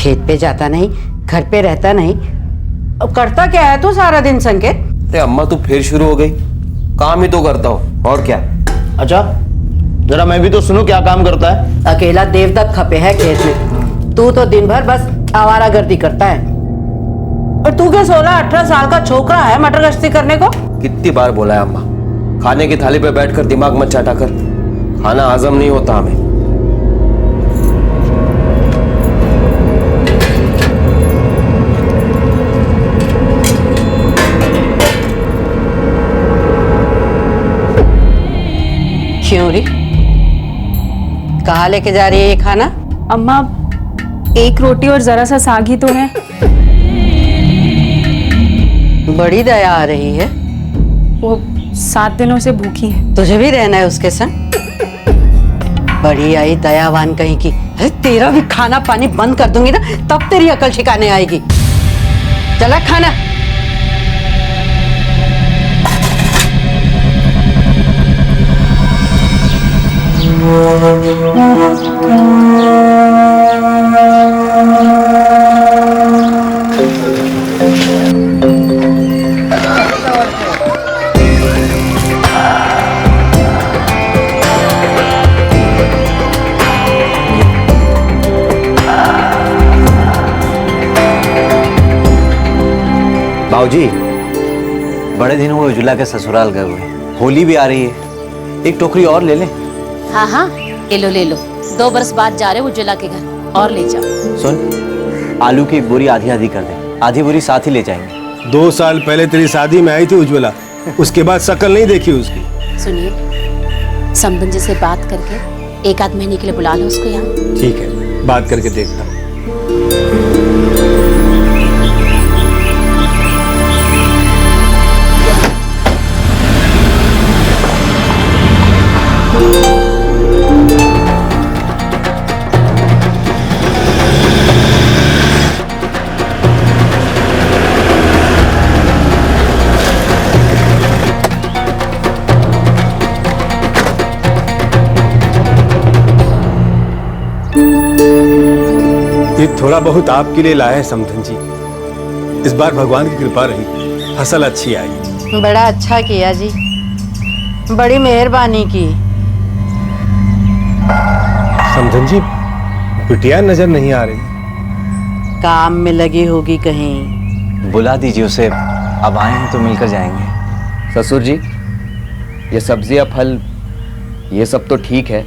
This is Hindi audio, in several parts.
खेत पे जाता नहीं, घर पे रहता नहीं। अब करता क्या है तू सारा दिन संकेत? अरे अम्मा तू फिर शुरू हो गई। काम ही तो करता हूँ और क्या। अच्छा जरा मैं भी तो सुनूं क्या काम करता है। अकेला देवदत्त खपे है खेत में, तू तो दिन भर बस आवारागर्दी करता है। और तू क्या 16-18 साल का छोकरा है मटर गश्ती करने को? कितनी बार बोला है अम्मा, खाने की थाली पे बैठकर दिमाग मत चाटा कर, खाना हजम नहीं होता हमें। क्यों री, कहाँ लेके जा रही है ये खाना? अम्मा एक रोटी और जरा सा साग ही तो है। बड़ी दया आ रही है। वो 7 दिनों से भूखी है। तुझे भी रहना है उसके संग? बड़ी आई दयावान कहीं की। अरे तेरा भी खाना पानी बंद कर दूंगी ना, तब तेरी अकल ठिकाने आएगी। चला खाना। बाबूजी बड़े दिन हुए उज्ज्वला के ससुराल गए हुए, होली भी आ रही है, एक टोकरी और ले लें। हाँ हाँ ले लो ले लो, 2 बरस बाद जा रहे हो उज्ज्वला के घर, और ले जाओ। सुन, आलू की एक बोरी आधी आधी कर दे, आधी बोरी साथ ही ले जाएंगे। 2 साल पहले तेरी शादी में आई थी उज्ज्वला, उसके बाद शक्ल नहीं देखी उसकी। सुनिए, समदन जी से बात करके 1 आध महीने के लिए बुला लो उसको यहाँ। ठीक है, बात करके देखता हूँ। ये थोड़ा बहुत आपके लिए लाए हैं समधन जी। इस बार भगवान की कृपा रही, फसल अच्छी आई। बड़ा अच्छा किया जी, बड़ी मेहरबानी की। समधन जी, बिटिया नजर नहीं आ रही। काम में लगी होगी कहीं। बुला दीजिए उसे, अब आए हैं तो मिलकर जाएंगे। ससुर जी, ये सब्जियां फल ये सब तो ठीक है,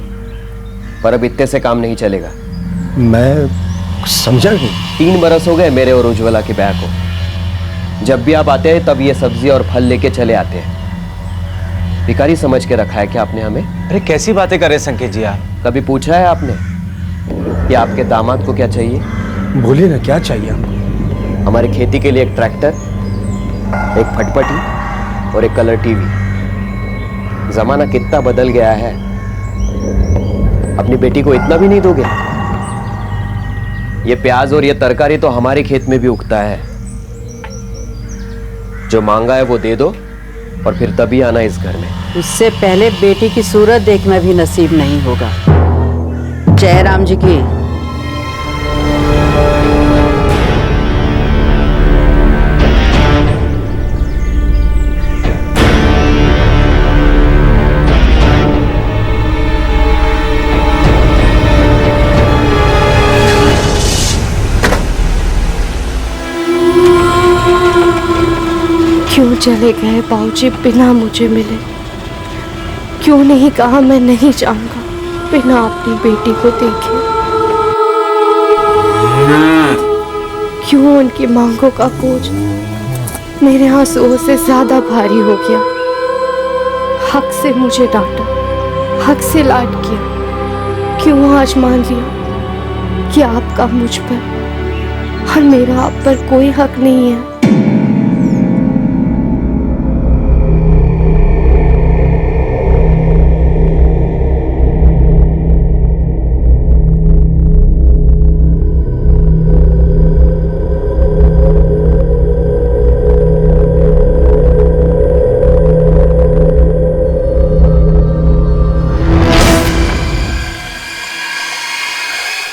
पर अब इतने से काम नहीं चलेगा। मैं समझा नहीं। 3 बरस हो गए मेरे और उज्ज्वला के ब्याह को। जब भी आप आते हैं तब ये सब्जी और फल लेके चले आते हैं। भिखारी समझ के रखा है क्या आपने हमें? अरे कैसी बातें कर रहे संकेत जी आप? कभी पूछा है आपने कि आपके दामाद को क्या चाहिए? बोलिए ना, क्या चाहिए आपको? हमारी खेती के लिए एक ट्रैक्टर, एक फटफटी और एक कलर टीवी। जमाना कितना बदल गया है, अपनी बेटी को इतना भी नहीं दोगे? ये प्याज और ये तरकारी तो हमारे खेत में भी उगता है। जो मांगा है वो दे दो और फिर तभी आना इस घर में। उससे पहले बेटी की सूरत देखना भी नसीब नहीं होगा। जय राम जी की। क्यों चले गए बाबूजी बिना मुझे मिले? क्यों नहीं कहा मैं नहीं जाऊंगा बिना अपनी बेटी को देखे? क्यों उनकी मांगों का बोझ मेरे आंसुओं से ज्यादा भारी हो गया? हक से मुझे डांटा, हक से लाड किया, क्यों आज मान लिया कि आपका मुझ पर और मेरा आप पर कोई हक नहीं है?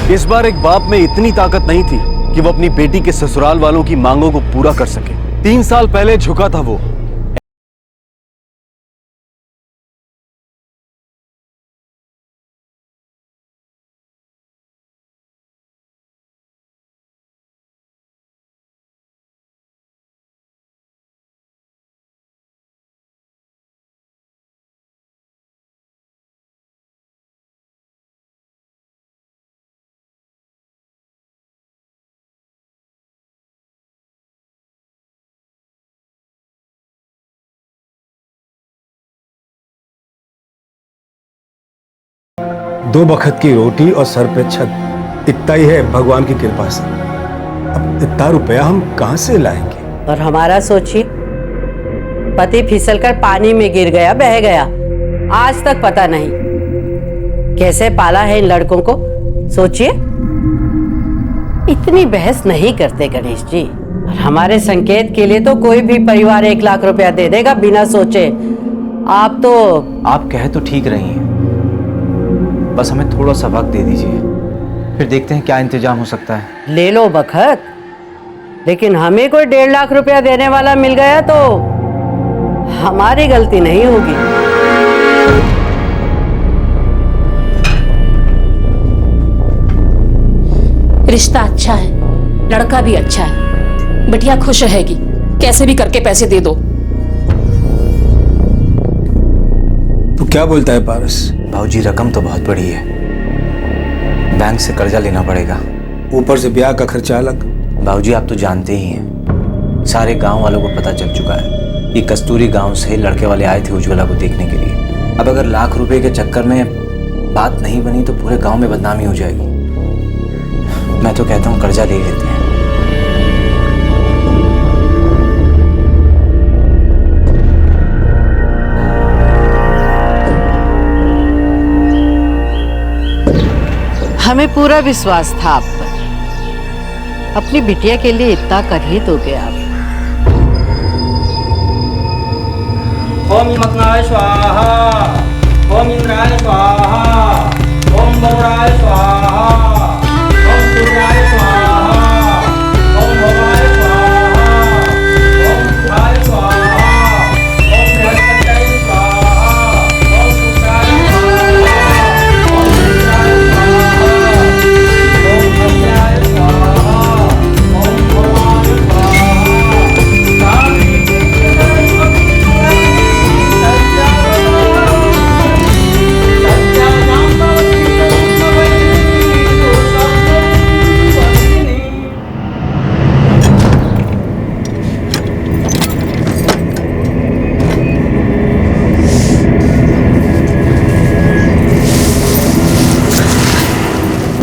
इस बार एक बाप में इतनी ताकत नहीं थी कि वो अपनी बेटी के ससुराल वालों की मांगों को पूरा कर सके। 3 साल पहले झुका था वो। दो बखत की रोटी और सर पे छत, इतना ही है भगवान की कृपा से। अब इतना रुपया हम कहां से लाएंगे? और हमारा सोचिए, पति फिसलकर पानी में गिर गया, बह गया, आज तक पता नहीं कैसे पाला है इन लड़कों को। सोचिए, इतनी बहस नहीं करते गणेश जी। और हमारे संकेत के लिए तो कोई भी परिवार 1 लाख रुपया दे देगा बिना सोचे। आप तो आप कह तो ठीक रही हैं, बस हमें थोड़ा सा वक्त दे दीजिए, फिर देखते हैं क्या इंतजाम हो सकता है। ले लो बखत, लेकिन हमें कोई 1.5 लाख रुपया देने वाला मिल गया तो हमारी गलती नहीं होगी। रिश्ता अच्छा है, लड़का भी अच्छा है, बिटिया खुश रहेगी, कैसे भी करके पैसे दे दो। तो क्या बोलता है पारस? भाऊजी, रकम तो बहुत बड़ी है, बैंक से कर्जा लेना पड़ेगा, ऊपर से ब्याह का खर्चा अलग। भाऊजी आप तो जानते ही हैं, सारे गांव वालों को पता चल चुका है कि कस्तूरी गांव से लड़के वाले आए थे उज्ज्वला को देखने के लिए। अब अगर लाख रुपए के चक्कर में बात नहीं बनी तो पूरे गांव में बदनामी हो जाएगी। मैं तो कहता हूँ कर्जा ले लेते हैं। हमें पूरा विश्वास था आप पर, अपनी बिटिया के लिए इतना कर ही दोगे आप। ओम मकनाय स्वाहा, ओम इंद्राय स्वाहा, ओम वरुणाय स्वाहा, ओम सूर्याय स्वाहा, ओम भवाय स्वाहा, ओम बुधाय स्वाहा, ओम बृहस्पतये स्वाहा, ओम शुक्राय स्वाहा, ओम इंद्राय स्वाहा, ओम अग्न्याय स्वाहा, ओम भवाय स्वाहा।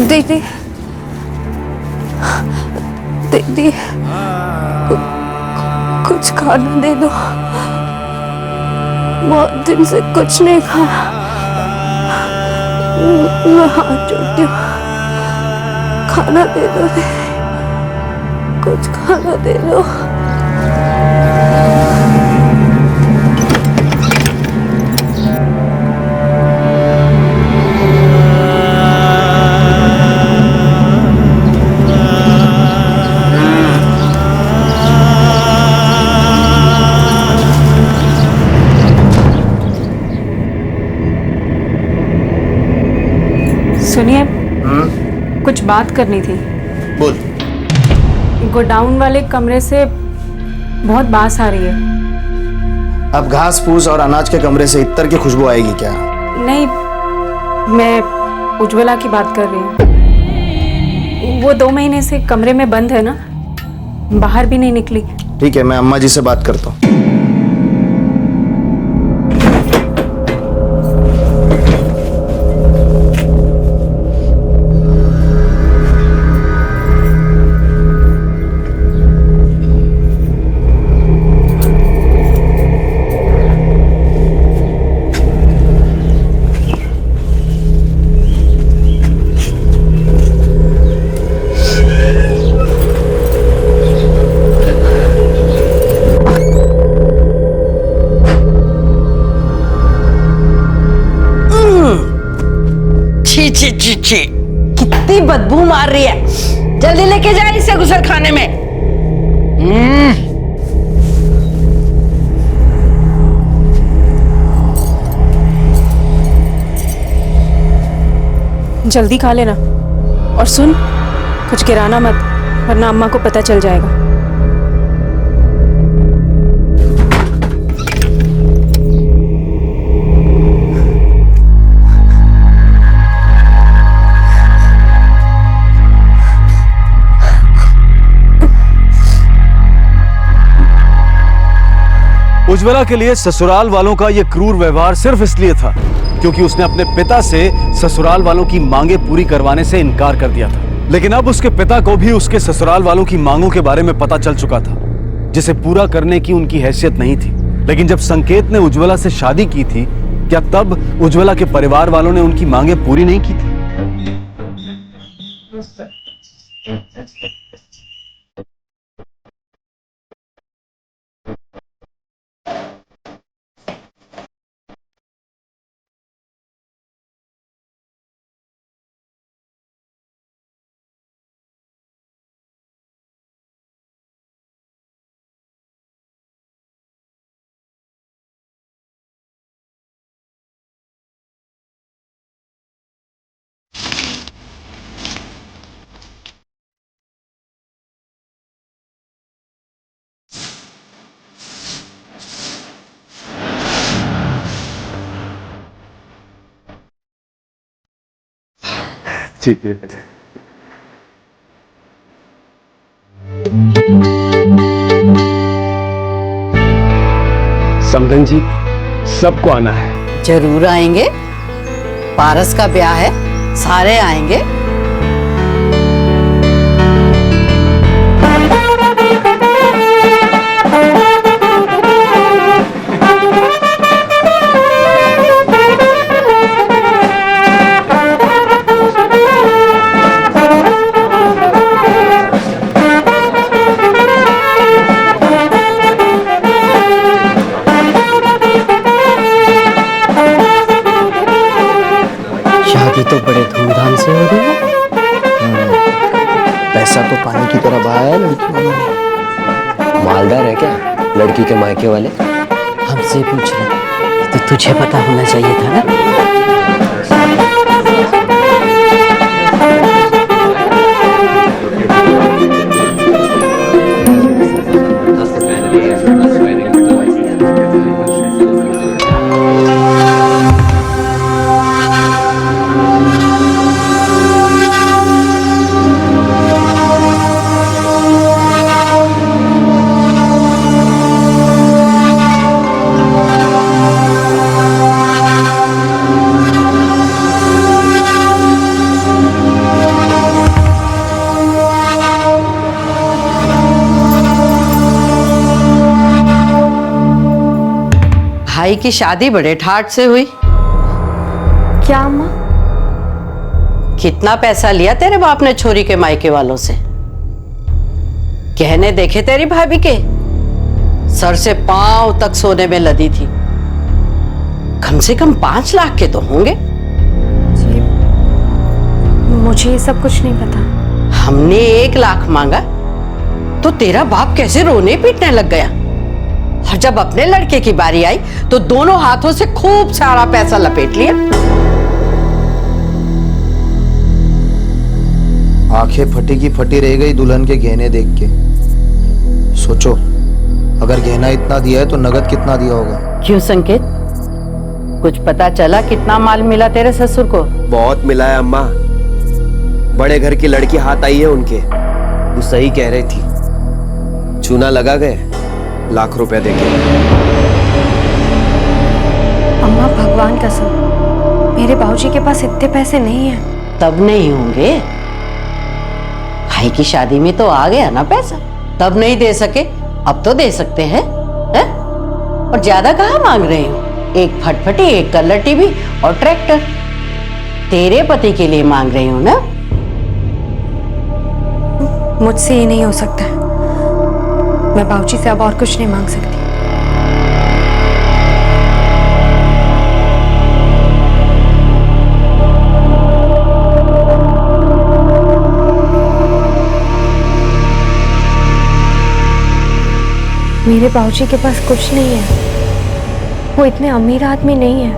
दीदी, दीदी, कुछ खाना दे दो, बहुत दिन से कुछ नहीं खाया। मैं हाथ जोड़ती हूँ, खाना दे दो, कुछ खाना दे दो। सुनिए, कुछ बात करनी थी। बोल। गोडाउन वाले कमरे से बहुत बास आ रही है। अब घास फूस और अनाज के कमरे से इत्तर की खुशबू आएगी क्या? नहीं, मैं उज्ज्वला की बात कर रही हूँ। वो 2 महीने से कमरे में बंद है ना, बाहर भी नहीं निकली। ठीक है, मैं अम्मा जी से बात करता हूँ। छी छी छी छी, कितनी बदबू मार रही है। जल्दी लेके जा इसे गुसल खाने में। जल्दी खा लेना। और सुन, कुछ गिराना मत, वरना अम्मा को पता चल जाएगा। उज्ज्वला के लिए ससुराल वालों का यह क्रूर व्यवहार सिर्फ इसलिए था क्योंकि उसने अपने पिता से ससुराल वालों की मांगे पूरी करवाने से इनकार कर दिया था। लेकिन अब उसके पिता को भी उसके ससुराल वालों की मांगों के बारे में पता चल चुका था, जिसे पूरा करने की उनकी हैसियत नहीं थी। लेकिन जब संकेत ने उज्ज्वला से शादी की थी, क्या तब उज्ज्वला के परिवार वालों ने उनकी मांगे पूरी नहीं की थी? ठीक है। समधन जी, सबको आना है। जरूर आएंगे, पारस का ब्याह है, सारे आएंगे। तो बड़े धूमधाम से हो रही है। पैसा तो पानी की तरह बहाया है लड़की वालों ने। मालदार है क्या लड़की के मायके वाले? हमसे पूछ रहे तो तुझे पता होना चाहिए था ना। भाई की शादी बड़े ठाट से हुई। क्या अम्मा? कितना पैसा लिया तेरे बाप ने छोरी के मायके वालों से? गहने देखे तेरी भाभी के? सर से पांव तक सोने में लदी थी। कम से कम 5 लाख के तो होंगे। जी, मुझे ये सब कुछ नहीं पता। हमने 1 लाख मांगा तो तेरा बाप कैसे रोने पीटने लग गया। और जब अपने लड़के की बारी आई तो दोनों हाथों से खूब सारा पैसा लपेट लिया। आंखें फटी की फटी रह गई दुल्हन के गहने देख के। सोचो, अगर गहना इतना दिया है तो नगद कितना दिया होगा? क्यों संकेत, कुछ पता चला कितना माल मिला तेरे ससुर को? बहुत मिला है अम्मा। बड़े घर की लड़की हाथ आई है उनके। वो सही कह रही थी, चूना लगा गए लाख रुपए देके। अम्मा भगवान कसम, मेरे बाबूजी के पास इतने पैसे नहीं हैं। तब नहीं होंगे, भाई की शादी में तो आ गया ना पैसा। तब नहीं दे सके, अब तो दे सकते हैं, है? और ज्यादा कहाँ मांग रहे हो? एक फटफटी, एक कलर टीवी और ट्रैक्टर तेरे पति के लिए मांग रही हो ना? मुझसे ये नहीं हो सकता। मैं बाबूजी से अब और कुछ नहीं मांग सकती। मेरे बाबूजी के पास कुछ नहीं है। वो इतने अमीर आदमी नहीं है।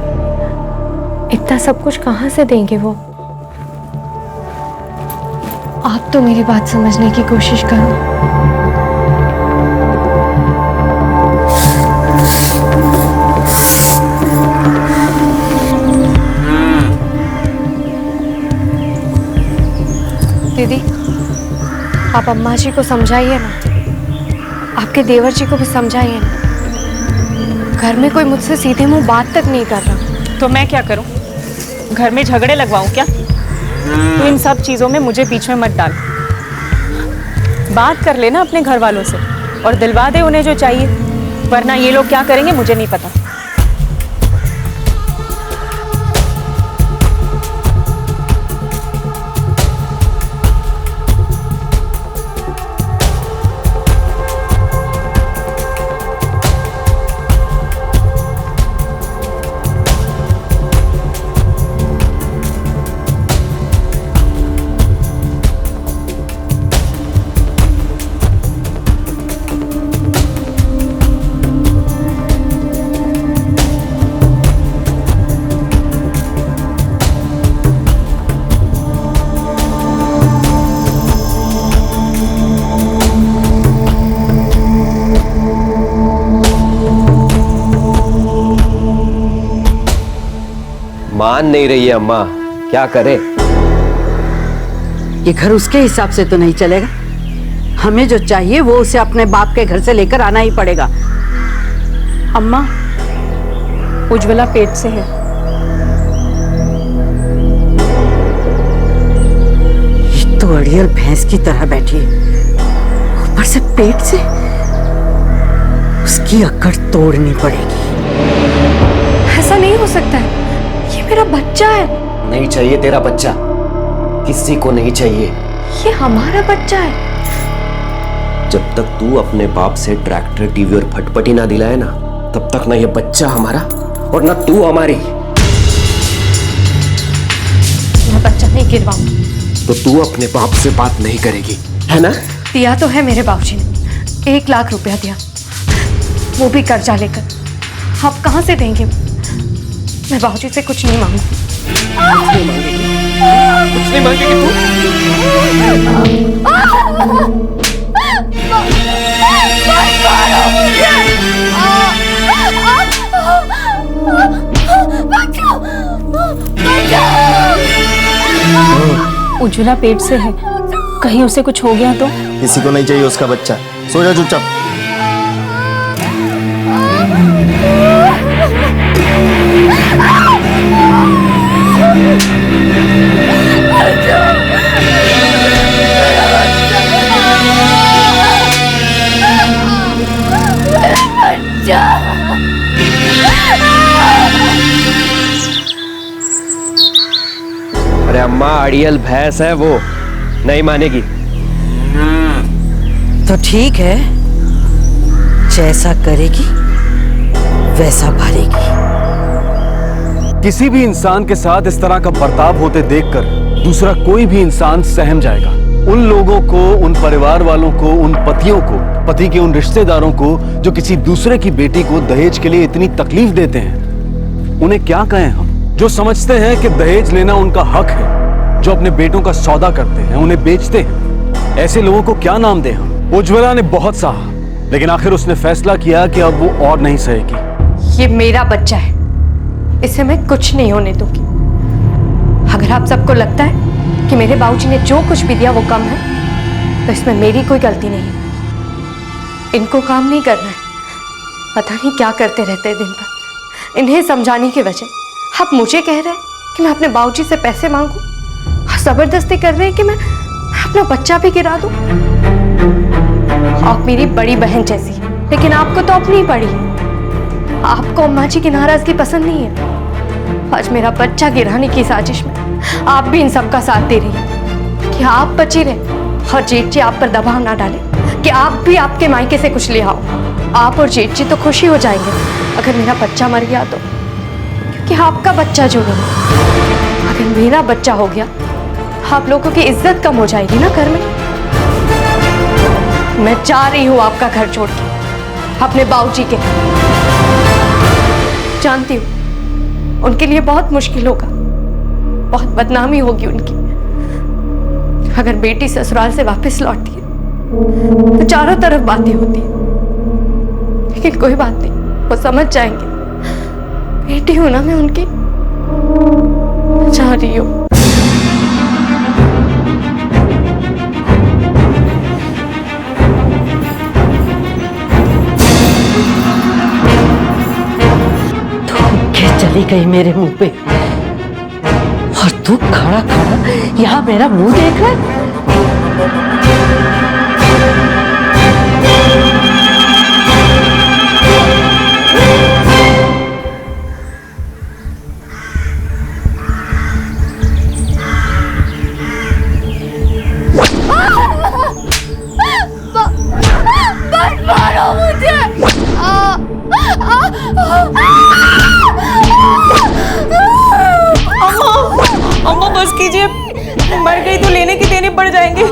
इतना सब कुछ कहाँ से देंगे वो? आप तो मेरी बात समझने की कोशिश करो। दीदी, आप अम्मा जी को समझाइए ना, आपके देवर जी को भी समझाइए ना। घर में कोई मुझसे सीधे मुंह बात तक नहीं कर रहा। तो मैं क्या करूं? घर में झगड़े लगवाऊं क्या? तो इन सब चीजों में मुझे बीच में मत डाल। बात कर लेना अपने घर वालों से और दिलवा दे उन्हें जो चाहिए, वरना ये लोग क्या करेंगे मुझे नहीं पता। मान नहीं रही है अम्मा, क्या करे? ये घर उसके हिसाब से तो नहीं चलेगा। हमें जो चाहिए वो उसे अपने बाप के घर से लेकर आना ही पड़ेगा। अम्मा, उज्ज्वला पेट से है। ये तो अड़ियल भैंस की तरह बैठी है, ऊपर से पेट से। उसकी अकड़ तोड़नी पड़ेगी। ऐसा नहीं हो सकता है, ये मेरा बच्चा है। नहीं चाहिए तेरा बच्चा, किसी को नहीं चाहिए। ये हमारा बच्चा है। जब तक तू अपने बाप से ट्रैक्टर, टीवी और फटपटी ना दिलाए ना, तब तक ना ये बच्चा हमारा और ना तू हमारी। मैं बच्चा नहीं गिरवाऊंगी। तो तू अपने बाप से बात नहीं करेगी, है ना? दिया तो है मेरे बाबूजी ने, 1 लाख रुपया दिया, वो भी कर्जा लेकर। आप कहाँ से देंगे? मैं बाबूजी से कुछ नहीं मांगू। कुछ नहीं मांगेगी तू? उज्ज्वला पेट से है, कहीं उसे कुछ हो गया तो? किसी को नहीं चाहिए उसका बच्चा। सो जा चुपचाप। अरे अम्मा, अड़ियल भैंस है वो, नहीं मानेगी। तो ठीक है, जैसा करेगी वैसा भरेगी। किसी भी इंसान के साथ इस तरह का बर्ताव होते देखकर दूसरा कोई भी इंसान सहम जाएगा। उन लोगों को, उन परिवार वालों को, उन पतियों को, पति के उन रिश्तेदारों को जो किसी दूसरे की बेटी को दहेज के लिए इतनी तकलीफ देते हैं, उन्हें क्या कहें हम? जो समझते हैं कि दहेज लेना उनका हक है, जो अपने बेटों का सौदा करते हैं, उन्हें बेचते हैं, ऐसे लोगों को क्या नाम दें हम? उज्ज्वला ने बहुत सहा, लेकिन आखिर उसने फैसला किया कि अब वो और नहीं सहेगी। ये मेरा बच्चा है, इसे मैं कुछ नहीं होने दूंगी। अगर आप सबको लगता है कि मेरे बाबूजी ने जो कुछ भी दिया वो कम है, तो इसमें मेरी कोई गलती नहीं है। इनको काम नहीं करना है, पता नहीं क्या करते रहते हैं दिन भर। इन्हें समझाने की वजह आप मुझे कह रहे हैं कि मैं अपने बाबूजी से पैसे मांगू, और जबरदस्ती कर रहे हैं कि मैं अपना बच्चा भी गिरा दूं। आप मेरी बड़ी बहन जैसी, लेकिन आपको तो अपनी पड़ी है। आपको अम्मा जी की नाराजगी पसंद नहीं है। आज मेरा बच्चा गिराने की साजिश में आप भी इन सब का साथ दे रही है कि आप बची रहे और जेठ जी आप पर दबाव ना डाले कि आप भी आपके मायके से कुछ ले आओ। आप और जेठ जी तो खुशी हो जाएंगे अगर मेरा बच्चा मर गया तो, क्योंकि आपका बच्चा जो नहीं, अगर मेरा बच्चा हो गया तो आप लोगों की इज्जत कम हो जाएगी ना घर में। मैं जा रही हूँ आपका घर छोड़ के। अपने बाबूजी के। जानती हूँ उनके लिए बहुत मुश्किल होगा, बहुत बदनामी होगी उनकी। अगर बेटी ससुराल से वापस लौटती है तो चारों तरफ बातें होती है, लेकिन कोई बात नहीं, वो समझ जाएंगे। बेटी हूं ना मैं उनकी, जा रही हूँ। चली गई मेरे मुंह पे, और तू खड़ा खड़ा यहाँ मेरा मुंह देख रहा है। मारो मुझे। अम्मा बस कीजिए, मर गई तो लेने की देने पड़ जाएंगे।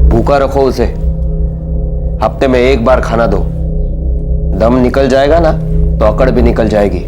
भूखा रखो उसे, हफ्ते में एक बार खाना दो। दम निकल जाएगा ना तो अकड़ भी निकल जाएगी।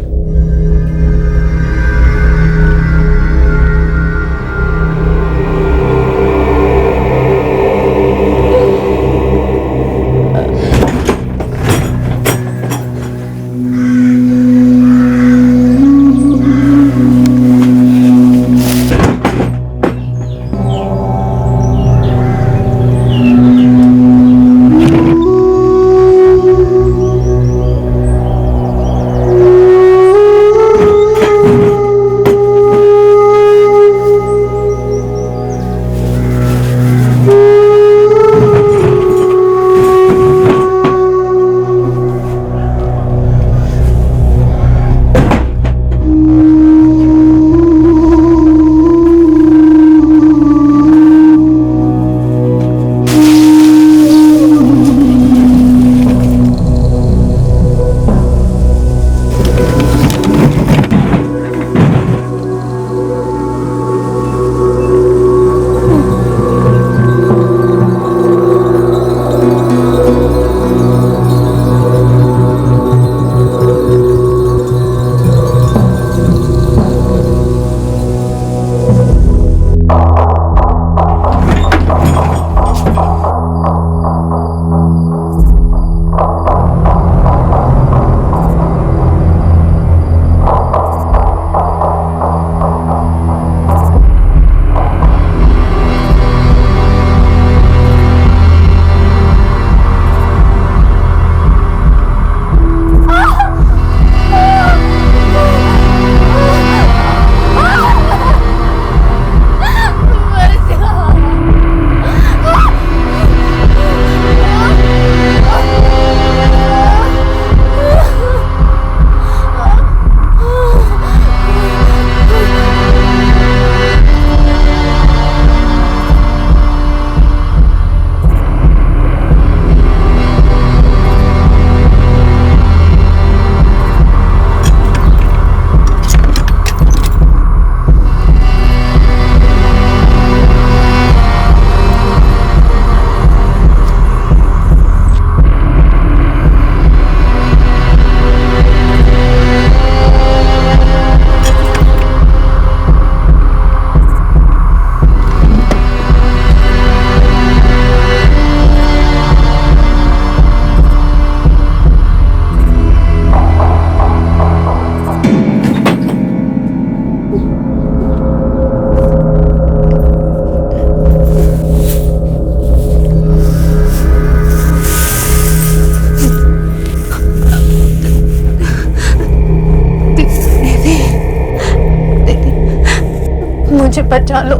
मुझे बचा लो,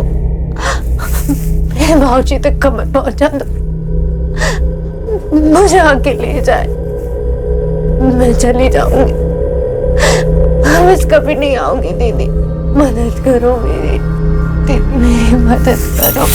मेरे भाऊजी तक खबर पहुंचा दो, मुझे आके ले जाए, मैं चली जाऊंगी, बस कभी नहीं आऊंगी। दीदी मदद करो मेरी, दीदी मेरी मदद करो।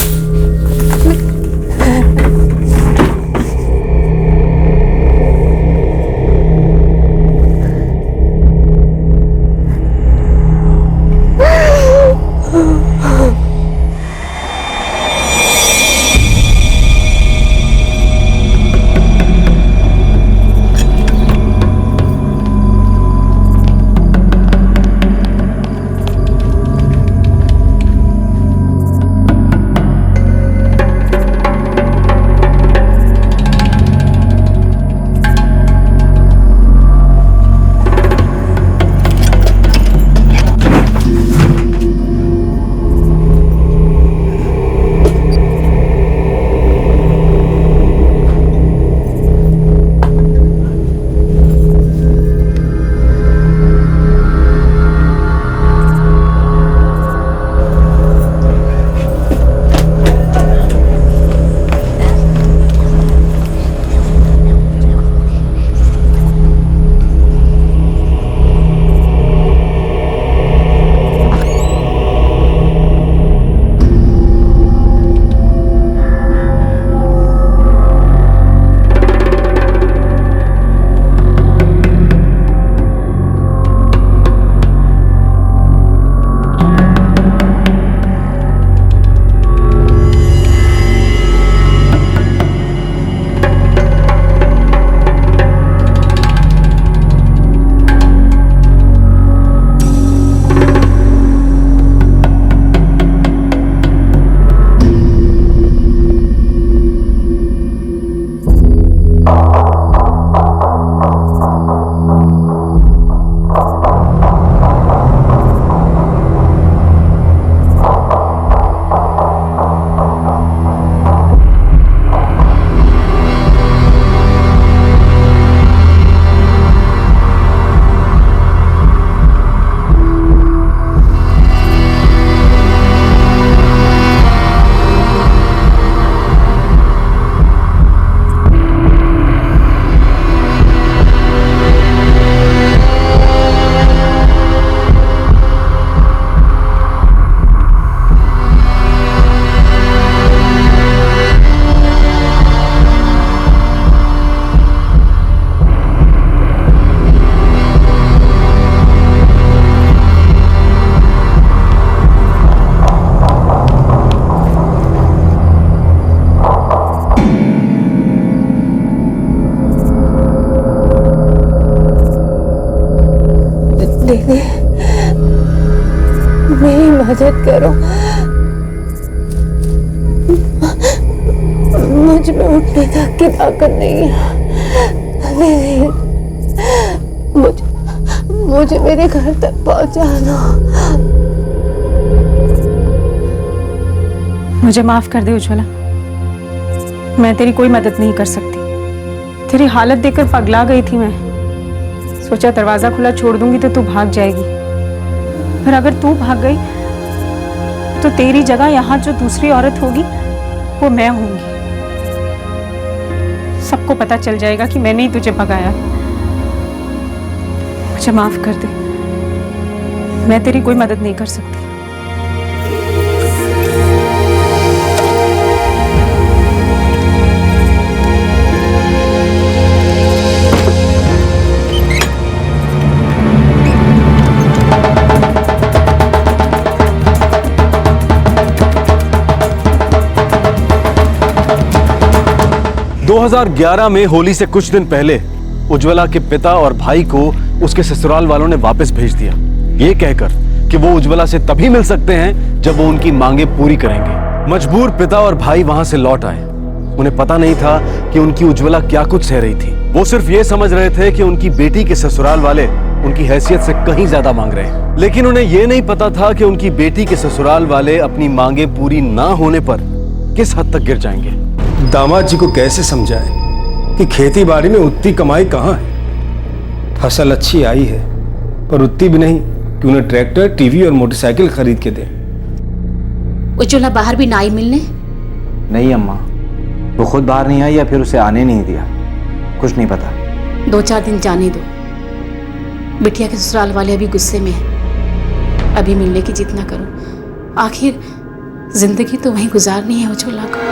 दीदी मेरी मदद करो, मुझ में उठने तक की ताकत नहीं है। दीदी मुझे मेरे घर तक पहुंचा दो। मुझे माफ कर दे उज्ज्वला, मैं तेरी कोई मदद नहीं कर सकती। तेरी हालत देखकर पगला गई थी मैं। सोचा दरवाजा खुला छोड़ दूंगी तो तू भाग जाएगी, पर अगर तू भाग गई तो तेरी जगह यहाँ जो दूसरी औरत होगी वो मैं होंगी। सबको पता चल जाएगा कि मैंने ही तुझे भगाया। मुझे माफ कर दे, मैं तेरी कोई मदद नहीं कर सकती। 2011 में होली से कुछ दिन पहले उज्ज्वला के पिता और भाई को उसके ससुराल वालों ने वापस भेज दिया, ये कहकर कि वो उज्ज्वला से तभी मिल सकते हैं जब वो उनकी मांगे पूरी करेंगे। मजबूर पिता और भाई वहां से लौट आए। उन्हें पता नहीं था कि उनकी उज्ज्वला क्या कुछ सह रही थी। वो सिर्फ ये समझ रहे थे कि उनकी बेटी के ससुराल वाले उनकी हैसियत से कहीं ज्यादा मांग रहे हैं, लेकिन उन्हें ये नहीं पता था कि उनकी बेटी के ससुराल वाले अपनी मांगे पूरी ना होने पर किस हद तक गिर जाएंगे। दामाद जी को कैसे समझाएं कि खेती बाड़ी में उतनी कमाई कहाँ है। फसल अच्छी आई है पर उतनी भी नहीं कि उन्हें ट्रैक्टर, टीवी और मोटरसाइकिल खरीद के दें। उज्ज्वला बाहर भी ना आई मिलने? नहीं अम्मा, वो खुद बाहर नहीं आई या फिर उसे आने नहीं दिया, कुछ नहीं पता। 2-4 दिन जाने दो। बिटिया के ससुराल वाले अभी गुस्से में हैं। अभी मिलने की जिद ना करो, आखिर जिंदगी तो वहीं गुजारनी है उज्ज्वला को।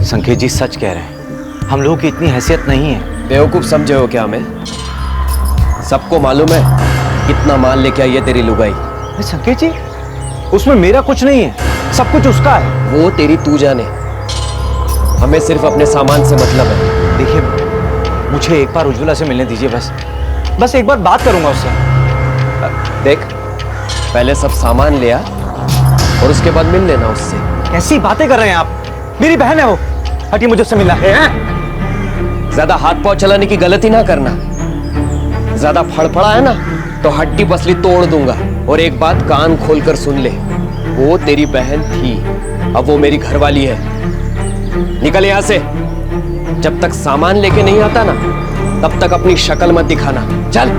संकेत जी सच कह रहे हैं, हम लोगों की इतनी हैसियत नहीं है। बेवकूफ समझे हो क्या हमें? सबको मालूम है कितना माल लेके आई है तेरी लुगाई। संकेत जी, उसमें मेरा कुछ नहीं है, सब कुछ उसका है। वो तेरी तू जाने, हमें सिर्फ अपने सामान से मतलब है। देखिए, मुझे एक बार उज्ज्वला से मिलने दीजिए, बस एक बार बात करूंगा उससे। देख, पहले सब सामान ले आ और उसके बाद मिल लेना उससे। कैसी बातें कर रहे हैं आप? मेरी बहन है वो, हटिए, मुझे उससे मिलना है। ज्यादा हाथ पांव चलाने की गलती ना करना, ज्यादा फड़फड़ा है ना तो हड्डी पसली तोड़ दूंगा। और एक बात कान खोलकर सुन ले, वो तेरी बहन थी, अब वो मेरी घरवाली है। निकल यहां से। जब तक सामान लेके नहीं आता ना, तब तक अपनी शक्ल मत दिखाना। चल।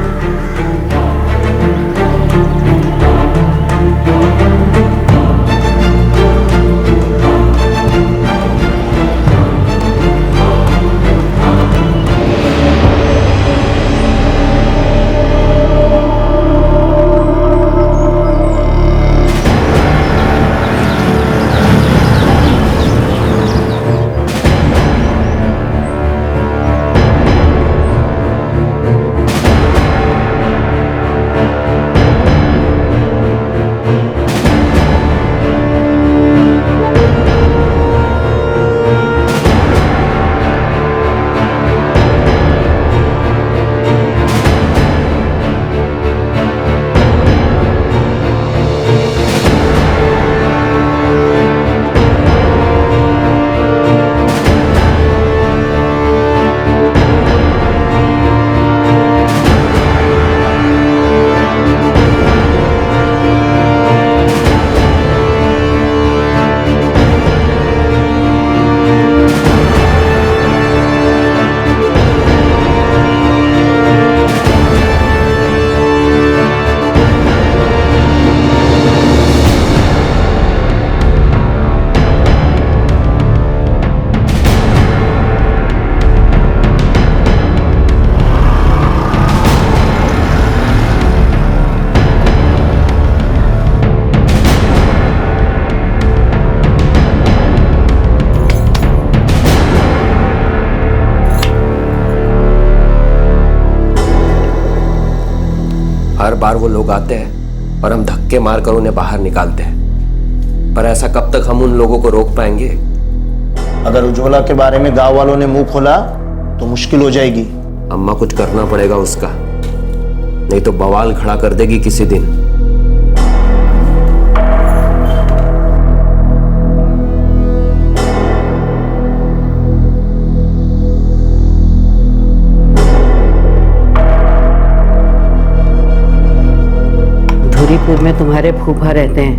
हर बार वो लोग आते हैं और हम धक्के मारकर उन्हें बाहर निकालते हैं, पर ऐसा कब तक हम उन लोगों को रोक पाएंगे? अगर उज्ज्वला के बारे में गांव वालों ने मुंह खोला तो मुश्किल हो जाएगी। अम्मा, कुछ करना पड़ेगा उसका, नहीं तो बवाल खड़ा कर देगी किसी दिन। धुरीपुर में तुम्हारे फूफा रहते हैं,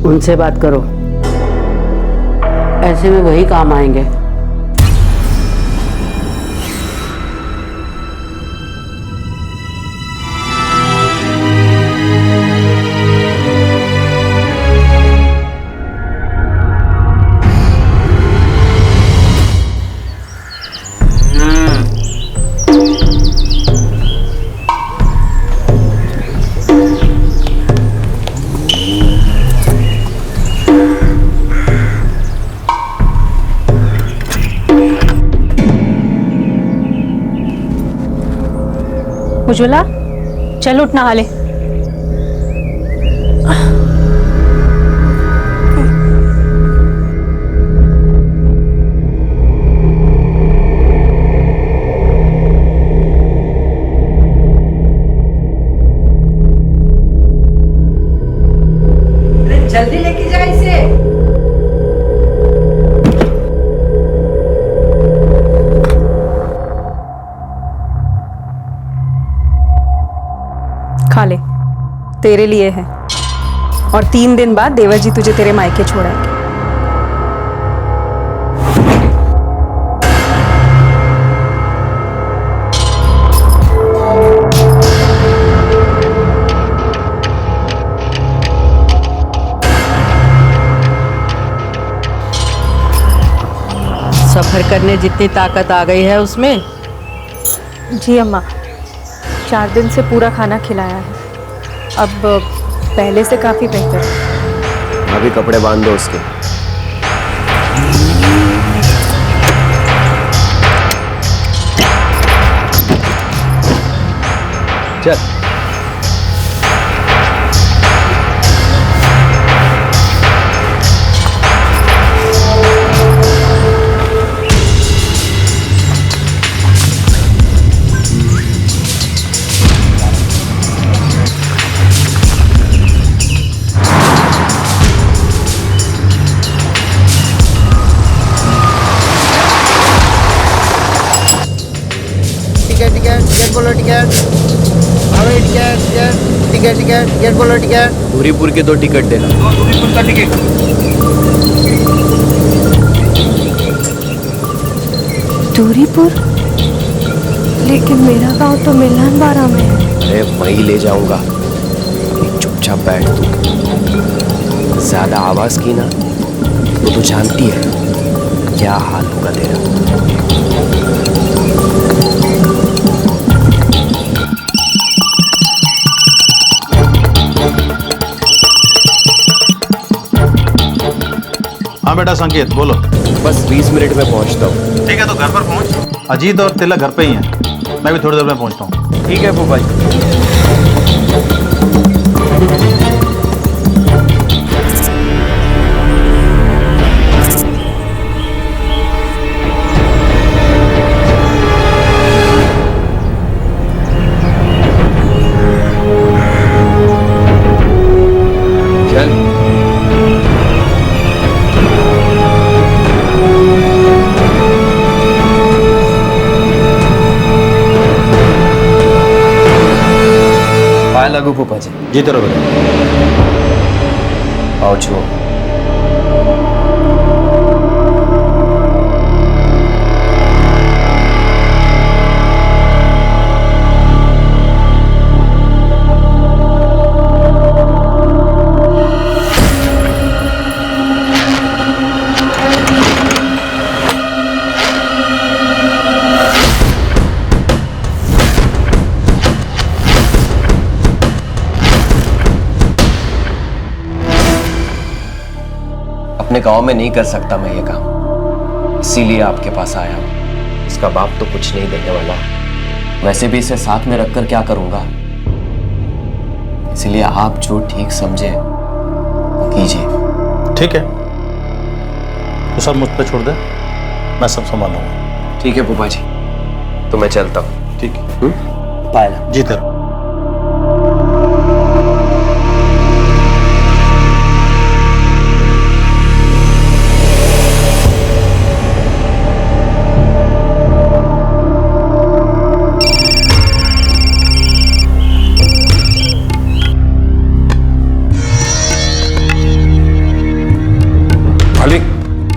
उनसे बात करो, ऐसे में वही काम आएंगे। उज्ज्वला, चल उठ, नहा ले। जल्दी लेके जा इसे। खा ले, तेरे लिए है। और 3 दिन बाद देवर जी तुझे तेरे मायके छोड़ाएंगे। सफर करने जितनी ताकत आ गई है उसमें। जी अम्मा, 4 दिन से पूरा खाना खिलाया है, अब पहले से काफ़ी बेहतर है। अभी कपड़े बांध दो उसके। चल। टिकट बोलो, टिकट हवाई टिकट बोलो, टिकट। धुरीपुर के 2 टिकट देना। धुरीपुर का टिकट। दूरीपुर? लेकिन मेरा गांव तो मिलान बारा में है। अरे वहीं ले जाऊंगा, अभी चुपचाप बैठ तू। ज्यादा आवाज की ना तो तू जानती है क्या हाल होगा तेरा। हाँ बेटा संकेत बोलो। बस 20 मिनट में पहुंचता हूँ। ठीक है तो घर पर पहुंच। अजीत और तिलक घर पे ही हैं, मैं भी थोड़ी देर में पहुंचता हूँ। ठीक है फूफा जी। लागू फूफा जी। जीते रहो बेटा। आओ छो। अपने गांव में नहीं कर सकता मैं ये काम, इसीलिए आपके पास आया हूं। इसका बाप तो कुछ नहीं देने वाला, वैसे भी इसे साथ में रखकर क्या करूंगा, इसलिए आप जो ठीक समझे वो कीजिए। ठीक है तो सब मुझ पे छोड़ दे, मैं सब संभाल लूंगा। ठीक है फूफा जी, तो मैं चलता हूँ। ठीक है पायला। जीते रहो।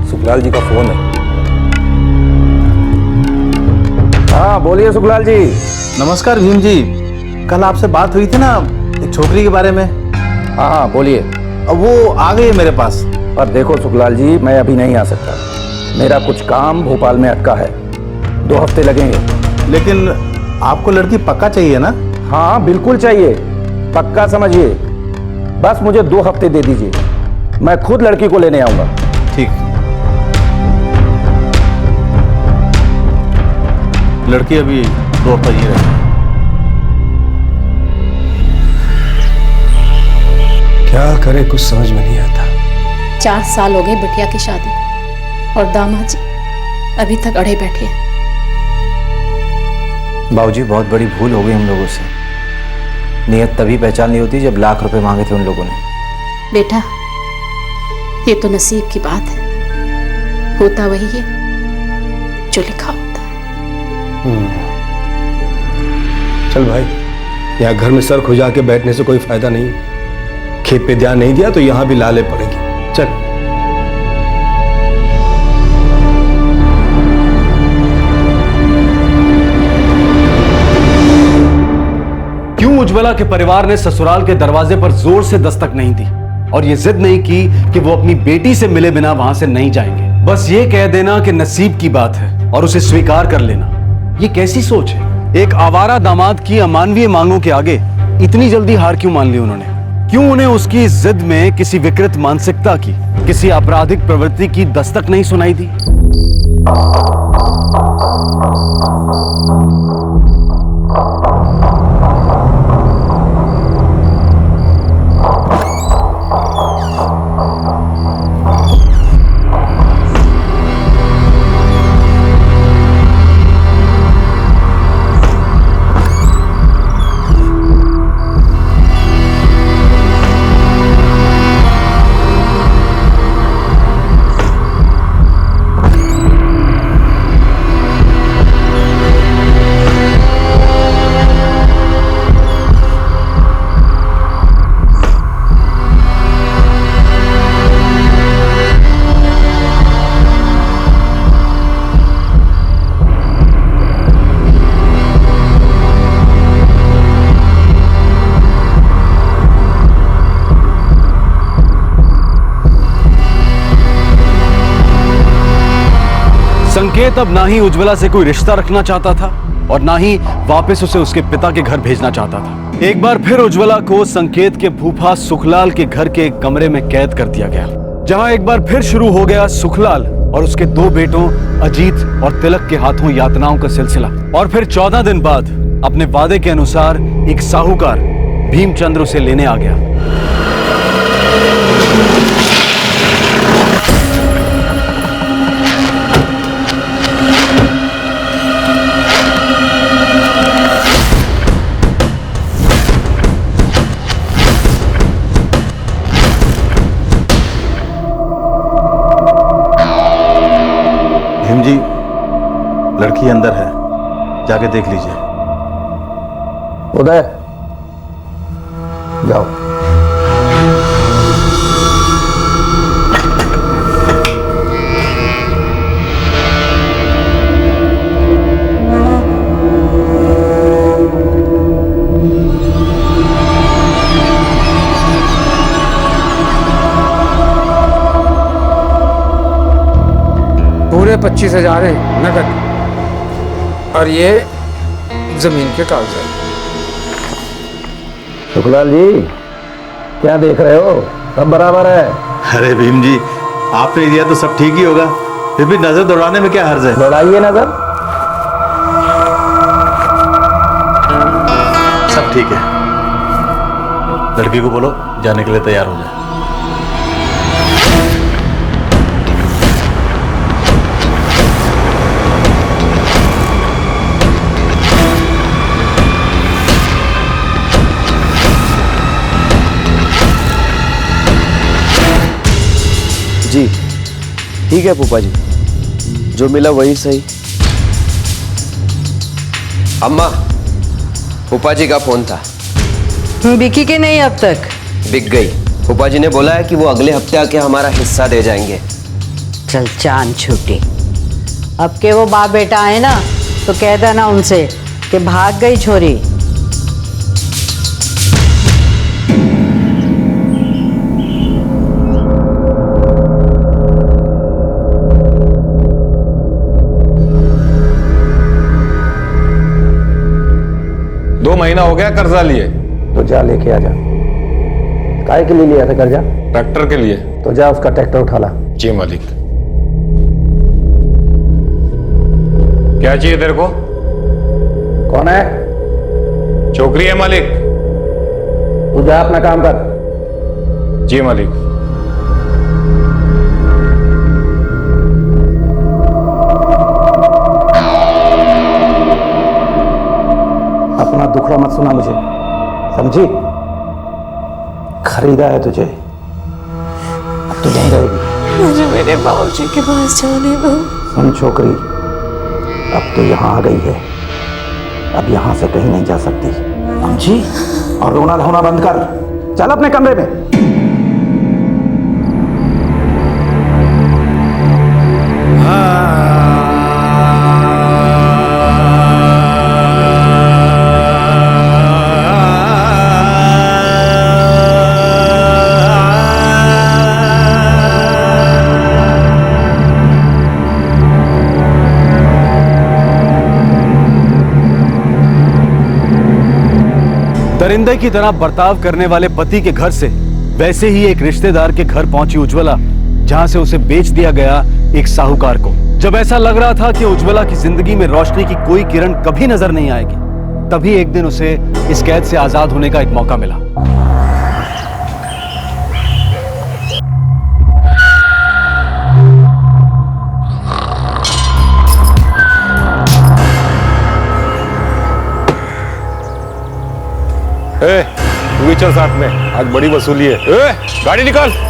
सुखलाल जी का फोन है। हाँ बोलिए सुखलाल जी। नमस्कार भीम जी, कल आपसे बात हुई थी ना एक छोकरी के बारे में। हाँ हाँ बोलिए। अब वो आ गई है मेरे पास। अब देखो सुखलाल जी, मैं अभी नहीं आ सकता, मेरा कुछ काम भोपाल में अटका है, 2 हफ्ते लगेंगे। लेकिन आपको लड़की पक्का चाहिए ना? हाँ बिल्कुल चाहिए, पक्का समझिए, बस मुझे 2 हफ्ते दे दीजिए, मैं खुद लड़की को लेने आऊंगा। ठीक। लड़की अभी 2 हफ्ता ही रहेगी। क्या करे कुछ समझ में नहीं आता। 4 साल हो गए बिटिया की शादी को और दामाद जी अभी तक अड़े बैठे हैं। बाबूजी बहुत बड़ी भूल हो गई हम लोगों से, नियत तभी पहचान ली होती जब लाख रुपए मांगे थे उन लोगों ने। बेटा ये तो नसीब की बात है, होता वही है जो लिखा होता है। चल भाई, यहाँ घर में सर खुजा के बैठने से कोई फायदा नहीं, खेत पे ध्यान नहीं दिया तो यहाँ भी लाले पड़ेगी। चल। क्यों उज्ज्वला के परिवार ने ससुराल के दरवाजे पर जोर से दस्तक नहीं दी और ये जिद नहीं की कि वो अपनी बेटी से मिले बिना वहां से नहीं जाएंगे? बस ये कह देना कि नसीब की बात है और उसे स्वीकार कर लेना। ये कैसी सोच है? एक आवारा दामाद की अमानवीय मांगों के आगे इतनी जल्दी हार क्यों मान ली उन्होंने? क्यों उन्हें उसकी जिद में किसी विकृत मानसिकता की, किसी आपराधिक प्रवृत्ति की दस्तक नहीं सुनाई दी? संकेत अब ना ही उज्ज्वला से कोई रिश्ता रखना चाहता था और ना ही वापस उसे उसके पिता के घर भेजना चाहता था। एक बार फिर उज्ज्वला को संकेत के फूफा सुखलाल के घर के एक कमरे में कैद कर दिया गया, जहां एक बार फिर शुरू हो गया सुखलाल और उसके दो बेटों अजीत और तिलक के हाथों यातनाओं का सिलसिला। और फिर 14 दिन बाद अपने वादे के अनुसार एक साहूकार भीमचंद्र उसे लेने आ गया। भीम जी, लड़की अंदर है, जाके देख लीजिए। उदय, जाओ। पूरे 25,000 नकद और ये जमीन के कागजात। सुखलाल जी, क्या देख रहे हो? सब बराबर है। अरे भीम जी, आपने दिया तो सब ठीक ही होगा, फिर भी नजर दौड़ाने में क्या हर्ज है? दौड़ाइए नजर। सब ठीक है। लड़की को बोलो जाने के लिए तैयार हो जाए। जी ठीक है फूफा जी, जो मिला वही सही। अम्मा, फूफा जी का फोन था। बिकी के नहीं अब तक? बिक गई। फूफा जी ने बोला है कि वो अगले हफ्ते आके हमारा हिस्सा दे जाएंगे। चल चांद छूटी। अब के वो बाप बेटा आए ना तो कह देना उनसे कि भाग गई छोरी। महीना हो गया कर्जा लिए। तो जा लेके आ जा। काय के लिए लिया था कर्जा? ट्रैक्टर के लिए। तो जा उसका ट्रैक्टर उठा ला। जी मालिक। क्या चाहिए तेरे को? कौन है? छोकरी है मालिक। तू जा अपना काम कर। जी मालिक। अपना दुखड़ा मत सुना मुझे, समझी? खरीदा है तुझे, अब तो यहीं रहेगी। मुझे मेरे बाबूजी के पास जाने दो। सुन छोकरी, अब तो यहाँ आ गई है, अब यहाँ से कहीं नहीं जा सकती, समझी? और रोना धोना बंद कर, चल अपने कमरे में। दरिंदे की तरह बर्ताव करने वाले पति के घर से वैसे ही एक रिश्तेदार के घर पहुंची उज्ज्वला, जहां से उसे बेच दिया गया एक साहूकार को। जब ऐसा लग रहा था कि उज्ज्वला की जिंदगी में रोशनी की कोई किरण कभी नजर नहीं आएगी, तभी एक दिन उसे इस कैद से आजाद होने का एक मौका मिला। तू भी चल साथ में, आज बड़ी वसूली है। गाड़ी निकाल।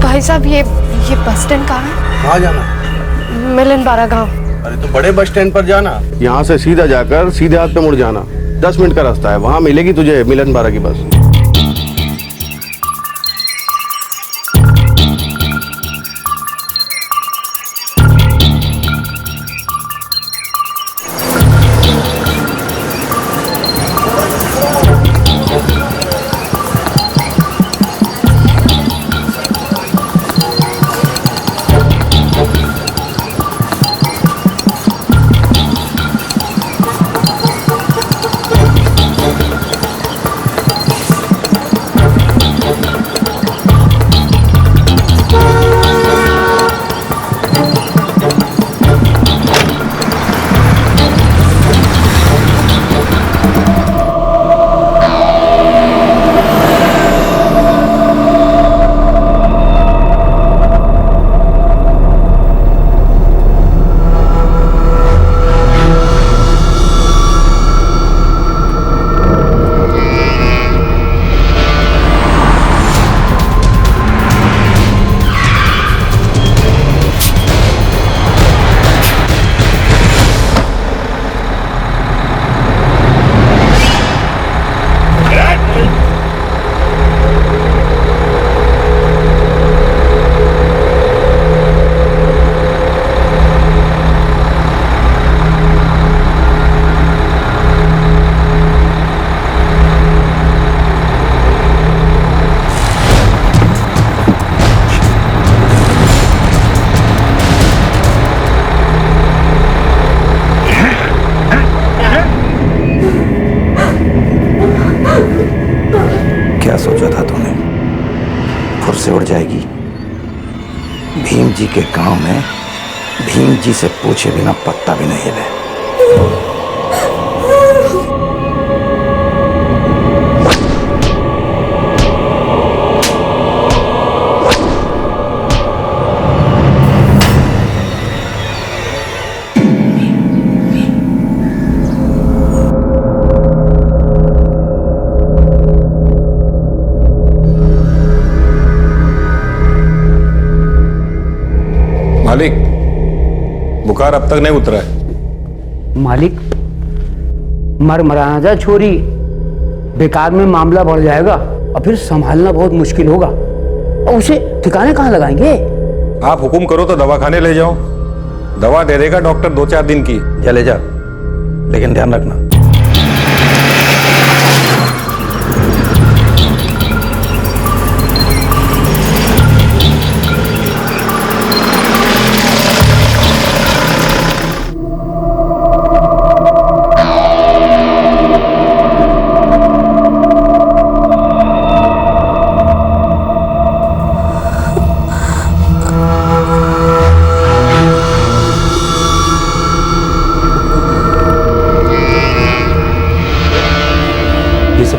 भाई साहब ये बस स्टैंड कहाँ है? कहाँ जाना? मिलन बारा गाँव। अरे तो बड़े बस स्टैंड पर जाना, यहाँ से सीधा जाकर सीधे हाथ पे मुड़ जाना। 10 मिनट का रास्ता है, वहाँ मिलेगी तुझे मिलन बारा की बस। क्या सोचा था तूने? फुर्से उड़ जाएगी? भीम जी के गांव में भीम जी से पूछे बिना पत्ता भी नहीं हिले। मालिक, बुखार अब तक नहीं उतरा है। मालिक, मरमराजा छोरी बेकार में मामला बढ़ जाएगा और फिर संभालना बहुत मुश्किल होगा। और उसे ठिकाने कहाँ लगाएंगे? आप हुक्म करो तो दवाखाने ले जाओ, दवा दे देगा डॉक्टर 2-4 दिन की। चले जा, लेकिन ध्यान रखना।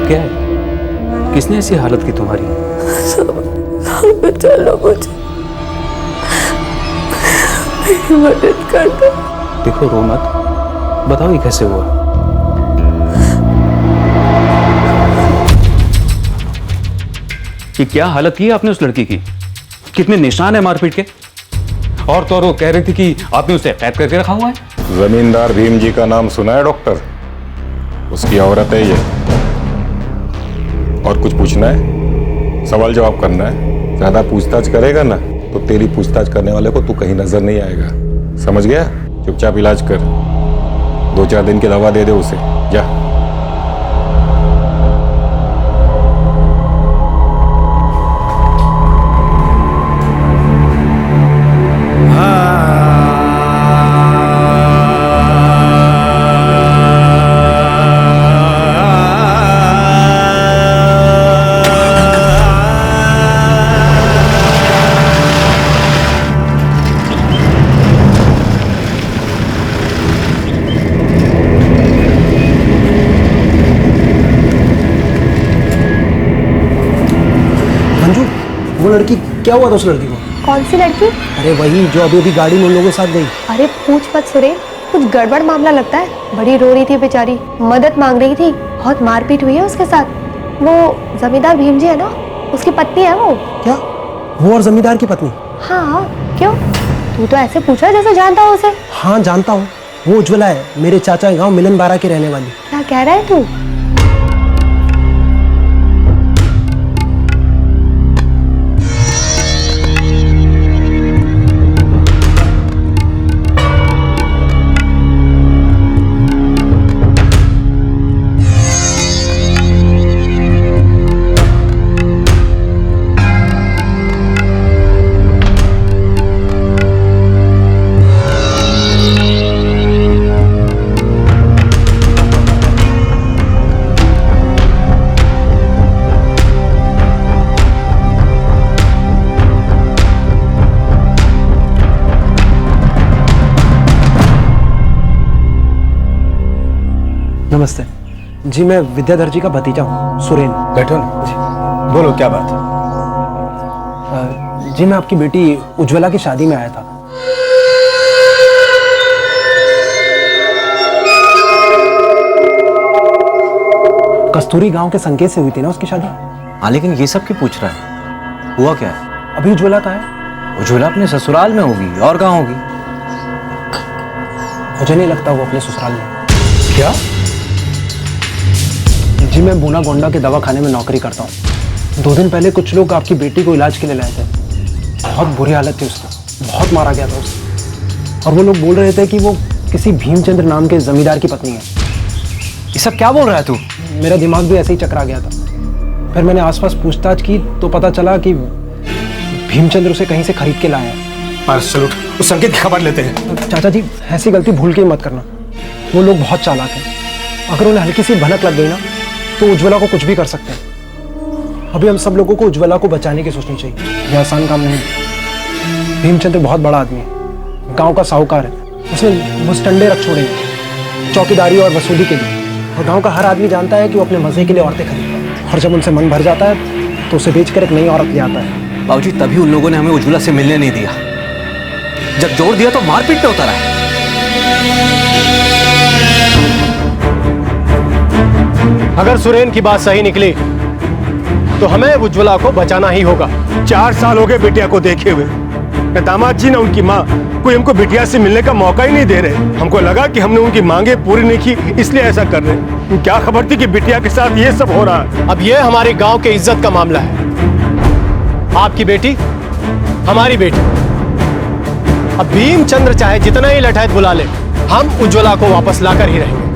क्या है? किसने ऐसी हालत की तुम्हारी? चलो मुझे मदद कर दो। देखो रो मत, बताओ ये कैसे हुआ? कि क्या हालत की है आपने उस लड़की की? कितने निशान है मारपीट के? और तो और वो कह रही थी कि आपने उसे कैद करके रखा हुआ है। जमींदार भीम जी का नाम सुना है डॉक्टर? उसकी औरत है ये। और कुछ पूछना है? सवाल जवाब करना है? ज्यादा पूछताछ करेगा ना तो तेरी पूछताछ करने वाले को तू कहीं नजर नहीं आएगा, समझ गया? चुपचाप इलाज कर, 2-4 दिन की दवा दे दे उसे, जा। वो लड़की, क्या हुआ था उस लड़की को? कौन सी लड़की? अरे वही जो अभी अभी गाड़ी में उन लोगों के साथ गई। अरे पूछ मत सुरेन, कुछ गड़बड़ मामला लगता है। बड़ी रो रही थी बेचारी, मदद मांग रही थी, बहुत मारपीट हुई है उसके साथ। वो जमींदार भीम जी है ना, उसकी पत्नी है वो। क्या? वो और जमींदार की पत्नी? हाँ, क्यों? तू तो ऐसे पूछा जैसे जानता हो उसे। हाँ जानता हूँ, वो उज्ज्वला है, मेरे चाचा गाँव मिलन बारा की रहने वाली। क्या कह रहा है तू? नमस्ते जी, मैं विद्याधर जी का भतीजा हूँ, सुरेन। बैठो ना जी, बोलो क्या बात है? जी मैं आपकी बेटी उज्ज्वला की शादी में आया था। कस्तूरी गांव के संकेत से हुई थी ना उसकी शादी। हाँ लेकिन ये सब क्यों पूछ रहा है? हुआ क्या है? अभी उज्ज्वला कहाँ है? उज्ज्वला अपने ससुराल में होगी, और कहाँ होगी? मुझे नहीं लगता वो अपने ससुराल में। क्या? जी मैं बूना गोंडा के दवाखाने में नौकरी करता हूँ। 2 दिन पहले कुछ लोग आपकी बेटी को इलाज के लिए लाए थे। बहुत बुरी हालत थी उसकी, बहुत मारा गया था उसे। और वो लोग बोल रहे थे कि वो किसी भीमचंद्र नाम के जमींदार की पत्नी है। ये सब क्या बोल रहा है तू? मेरा दिमाग भी ऐसे ही चकरा गया था। फिर मैंने आसपास पूछताछ की तो पता चला कि भीमचंद्र उसे कहीं से खरीद के लाया है। चलो उस संकेत की खबर लेते हैं। चाचा जी ऐसी गलती भूल के ही मत करना, वो लोग बहुत चालाक हैं। अगर उन्हें हल्की सी भनक लग गई ना तो उज्ज्वला को कुछ भी कर सकते हैं। अभी हम सब लोगों को उज्ज्वला को बचाने की सोचनी चाहिए, यह आसान काम नहीं। भीमचंद्र बहुत बड़ा आदमी है, गांव का साहूकार है। उसने मुस्टंडे रख छोड़े हैं चौकीदारी और वसूली के लिए। और गांव का हर आदमी जानता है कि वो अपने मजे के लिए औरतें खरीदता है, और जब उनसे मन भर जाता है तो उसे बेचकर एक नई औरत ले आता है। बाबूजी तभी उन लोगों ने हमें उज्ज्वला से मिलने नहीं दिया। जब जोर दिया तो मारपीट पे उतरा है। अगर सुरेन की बात सही निकली तो हमें उज्ज्वला को बचाना ही होगा। 4 साल हो गए बिटिया को देखे हुए, न दामाद जी न उनकी माँ कोई हमको बिटिया से मिलने का मौका ही नहीं दे रहे। हमको लगा कि हमने उनकी मांगे पूरी नहीं की इसलिए ऐसा कर रहे। क्या खबर थी कि बिटिया के साथ ये सब हो रहा है। अब ये हमारे गांव के इज्जत का मामला है। आपकी बेटी हमारी बेटी। अब भीमचंद्र चाहे जितना ही लठायत बुला ले, हम उज्ज्वला को वापस लाकर ही रहेंगे।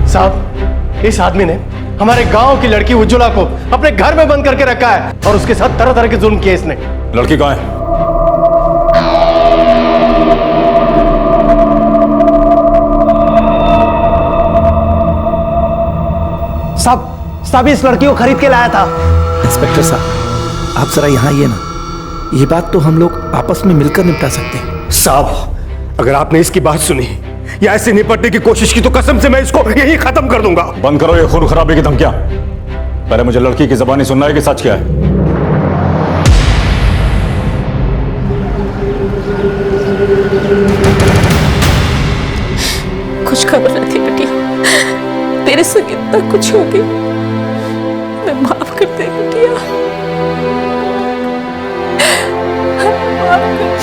साहब, इस आदमी ने हमारे गांव की लड़की उज्ज्वला को अपने घर में बंद करके रखा है और उसके साथ तरह तरह के जुल्म किए इसने। लड़की कहाँ है? साहब इस लड़की को खरीद के लाया था। इंस्पेक्टर साहब, आप जरा यहाँ आइए ना। ये बात तो हम लोग आपस में मिलकर निपटा सकते हैं। साहब, अगर आपने इसकी बात सुनी या ऐसे निपटने की कोशिश की तो कसम से मैं इसको यही खत्म कर दूंगा। बंद करो ये खून खराबे की धमकियां। पहले मुझे लड़की की ज़बानी सुनना है कि सच क्या है। कुछ खबर न थी बिटिया, तेरे संग इतना कुछ हो गया। मैं माफ कर दे बिटिया, माफ कर।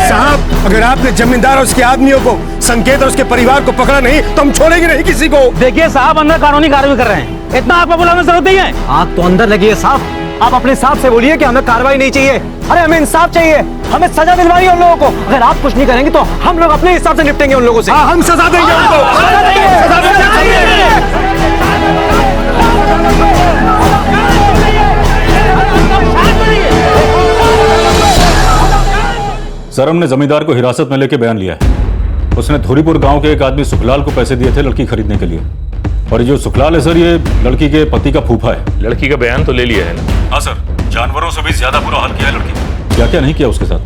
साहब, अगर आपने जमींदार और उसके आदमियों को, संकेत और उसके परिवार को पकड़ा नहीं तो हम छोड़ेंगे नहीं किसी को। देखिए साहब, अंदर कानूनी कार्रवाई कर रहे हैं, इतना आग पर बुलाने की जरूरत नहीं है। आग तो अंदर लगी है साहब, आप अपने हिसाब से बोलिए कि हमें कार्रवाई नहीं चाहिए। अरे हमें इंसाफ चाहिए, हमें सजा दिलवानी है उन लोगों को। अगर आप कुछ नहीं करेंगे तो हम लोग अपने हिसाब से निपटेंगे उन लोगों से। हाँ, हम सजा देंगे उनको। सर, हमने जमींदार को हिरासत में लेके बयान लिया है। उसने धोरीपुर गांव के एक आदमी सुखलाल को पैसे दिए थे लड़की खरीदने के लिए। और ये जो सुखलाल है सर, ये लड़की के पति का फूफा है। लड़की का बयान तो ले लिया है ना? हाँ सर, जानवरों से भी ज्यादा बुरा हाल किया है लड़की का। क्या क्या नहीं किया उसके साथ।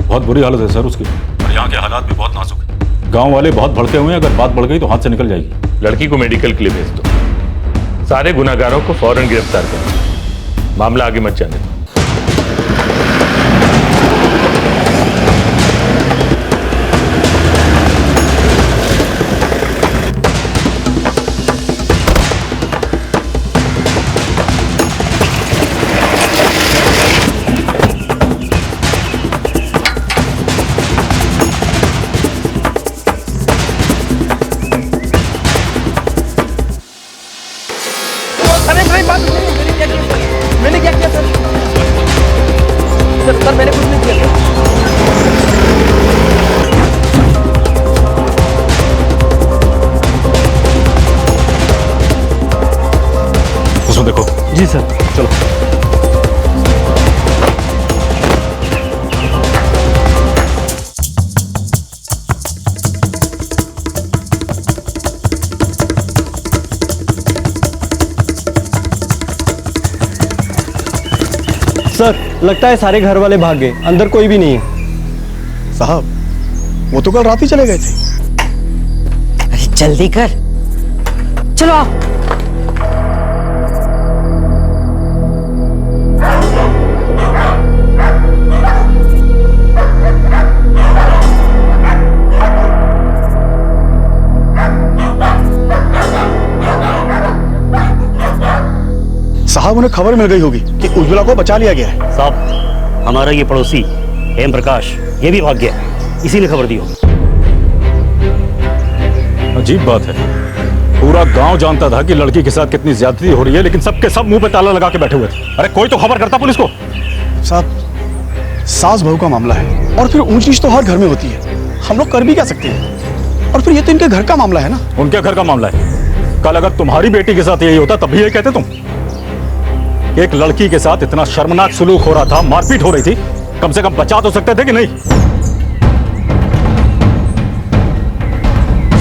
बहुत बुरी हालत है सर उसकी, और यहाँ के हालात भी बहुत नाजुक है। गाँव वाले बहुत भड़के हुए हैं, अगर बात बढ़ गई तो हाथ से निकल जाएगी। लड़की को मेडिकल के लिए भेज दो। सारे गुनाहगारों को फौरन गिरफ्तार करो। मामला आगे मत जाने दो। मैंने क्या किया सर? सर मैंने कुछ नहीं किया। उसमें देखो। जी सर। चलो। सर, लगता है सारे घर वाले भाग गए, अंदर कोई भी नहीं है। साहब, वो तो कल रात ही चले गए थे। अरे जल्दी कर, चलो आओ। साहब उन्हें खबर मिल गई होगी कि उज्ज्वला को बचा लिया गया है। साहब हमारा ये पड़ोसी हेम प्रकाश ये भी भाग गया, इसीलिए खबर दी हो। अजीब बात है, पूरा गांव जानता था कि लड़की के साथ कितनी ज्यादती हो रही है, लेकिन सबके सब मुंह पे ताला लगा के बैठे हुए थे। अरे कोई तो खबर करता पुलिस को। साहब सास बहू का मामला है और फिर ऊंच नीच तो हर घर में होती है, हम लोग कर भी क्या सकते हैं। और फिर ये तो इनके घर का मामला है ना। उनके घर का मामला है। कल अगर तुम्हारी बेटी के साथ यही होता तब भी यही कहते तुम। एक लड़की के साथ इतना शर्मनाक सुलूक हो रहा था, मारपीट हो रही थी, कम से कम बचा तो सकते थे कि नहीं?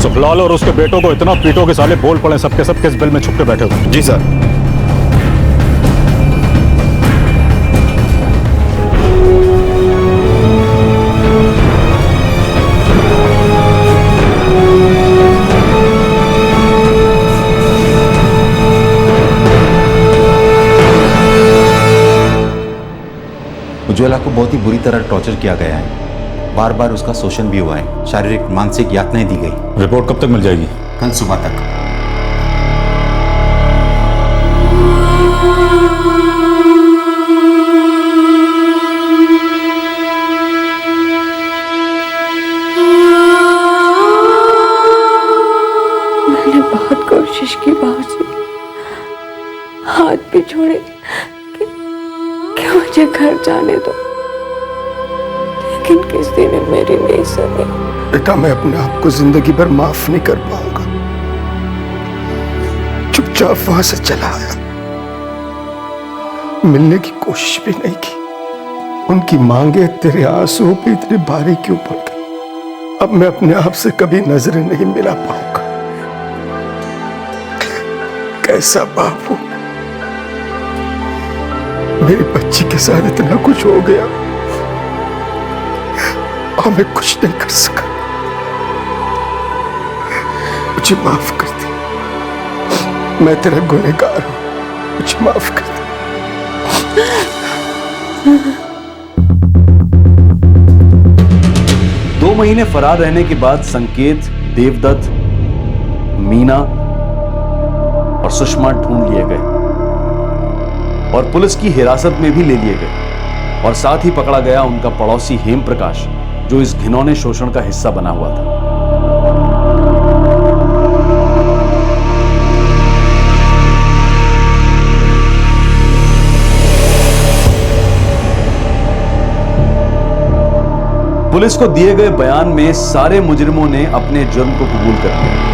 सुखलाल और उसके बेटों को इतना पीटो के साले बोल पड़े सबके सब किस बिल में छुप के बैठे हुए। जी सर। उज्ज्वला को बहुत ही बुरी तरह टॉर्चर किया गया है, बार बार उसका शोषण भी हुआ है, शारीरिक मानसिक यातनाएं दी गई। रिपोर्ट कब तक मिल जाएगी? कल सुबह तक। मैंने बहुत कोशिश की बाबूजी, हाथ भी छोड़े कि मुझे घर जाने दो, लेकिन किसी ने मेरी नहीं सुनी। बेटा मैं अपने आप को जिंदगी भर माफ नहीं कर पाऊंगा। चुपचाप वहां से चला आया, मिलने की कोशिश भी नहीं की। उनकी मांगे तेरे आंसुओं पे इतने भारी क्यों पड़ गई? अब मैं अपने आप से कभी नजरें नहीं मिला पाऊंगा। कैसा बाप हूं, मेरी बच्ची के साथ इतना कुछ हो गया और मैं कुछ नहीं कर सका। मुझे माफ कर दे, मैं तेरा गुनहगार हूं, मुझे माफ कर दे। 2 महीने फरार रहने के बाद संकेत, देवदत्त, मीना और सुषमा ढूंढ लिए गए और पुलिस की हिरासत में भी ले लिए गए और साथ ही पकड़ा गया उनका पड़ोसी हेम प्रकाश, जो इस घिनौने शोषण का हिस्सा बना हुआ था। पुलिस को दिए गए बयान में सारे मुजरिमों ने अपने जुर्म को कबूल कर लिया।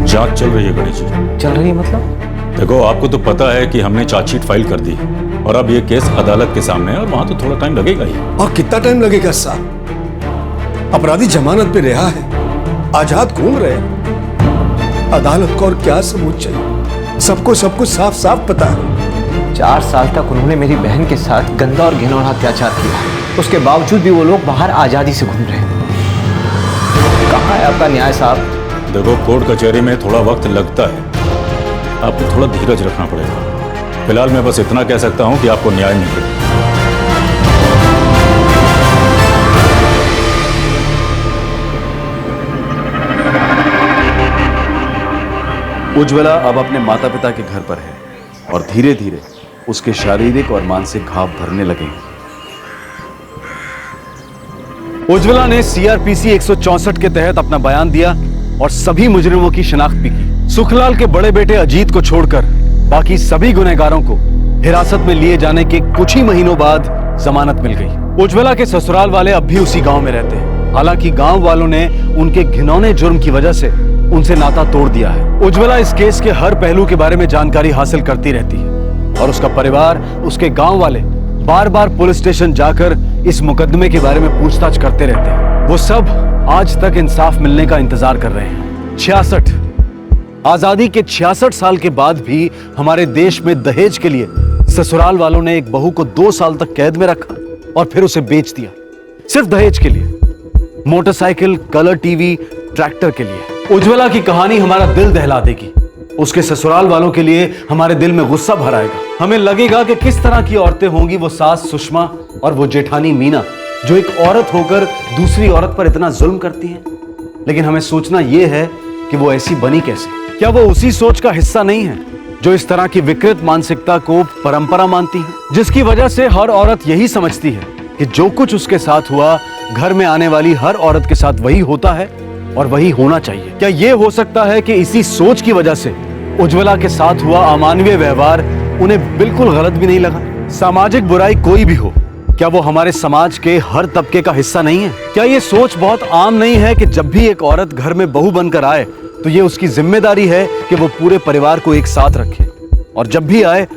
जांच चल रही है गणेश जी। चल रही है मतलब? देखो आपको तो पता है कि हमने चार्जशीट फाइल कर दी और अब ये केस अदालत के सामने है और वहां तो थोड़ा टाइम लगेगा ही। और कितना टाइम लगेगा साहब? अपराधी जमानत पे रिहा है, आजाद घूम रहे हैं। अदालत को और क्या सबूत चाहिए? सबको सब कुछ साफ साफ पता है। 4 साल तक उन्होंने मेरी बहन के साथ गंदा और घिनौना अत्याचार किया, उसके बावजूद भी वो लोग बाहर आजादी से घूम रहे हैं। कहाँ है आपका न्याय साहब? देखो कोर्ट कचहरी में थोड़ा वक्त लगता है, आपको थोड़ा धीरज रखना पड़ेगा। फिलहाल मैं बस इतना कह सकता हूं कि आपको न्याय मिले। उज्ज्वला अब अपने माता पिता के घर पर है और धीरे धीरे उसके शारीरिक और मानसिक घाव भरने लगेंगे। उज्ज्वला ने सीआरपीसी 164 के तहत अपना बयान दिया और सभी मुजरिमों की शिनाख्त भी की। सुखलाल के बड़े बेटे अजीत को छोड़कर बाकी सभी गुनहगारों को हिरासत में लिए जाने के कुछ ही महीनों बाद जमानत मिल गई। उज्ज्वला के ससुराल वाले अब भी उसी गांव में रहते हैं। हालांकि गांव वालों ने उनके घिनौने जुर्म की वजह से उनसे नाता तोड़ दिया है। उज्ज्वला इस केस के हर पहलू के बारे में जानकारी हासिल करती रहती है और उसका परिवार, उसके गांव वाले बार बार पुलिस स्टेशन जाकर इस मुकदमे के बारे में पूछताछ करते रहते हैं। वो सब आज तक इंसाफ मिलने का इंतजार कर रहे हैं। 66 आजादी के 66 साल के बाद भी हमारे देश में दहेज के लिए ससुराल वालों ने एक बहू को 2 साल तक कैद में रखा और फिर उसे बेच दिया, सिर्फ दहेज के लिए। मोटरसाइकिल, कलर टीवी, ट्रैक्टर के लिए। उज्ज्वला की कहानी हमारा दिल दहला देगी। उसके ससुराल वालों के लिए हमारे दिल में गुस्सा भर आएगा। हमें लगेगा कि किस तरह की औरतें होंगी वो सास सुषमा और वो जेठानी मीना, जो एक औरत होकर दूसरी औरत पर इतना जुल्म करती हैं। लेकिन हमें सोचना यह है कि वो ऐसी बनी कैसे। क्या वो उसी सोच का हिस्सा नहीं है जो इस तरह की विकृत मानसिकता को परंपरा मानती है, जिसकी वजह से हर औरत यही समझती है कि जो कुछ उसके साथ हुआ घर में आने वाली हर औरत के साथ वही होता है और वही होना चाहिए। क्या यह हो सकता है कि इसी सोच की वजह से उज्ज्वला के साथ हुआ अमानवीय व्यवहार उन्हें बिल्कुल गलत भी नहीं लगा? सामाजिक बुराई कोई भी हो, क्या वो हमारे समाज के हर तबके का हिस्सा नहीं है? क्या ये सोच बहुत आम नहीं है कि जब भी एक औरत घर में बहू बनकर आए तो ये उसकी जिम्मेदारी है कि वो पूरे परिवार को एक साथ रखे और जब भी आए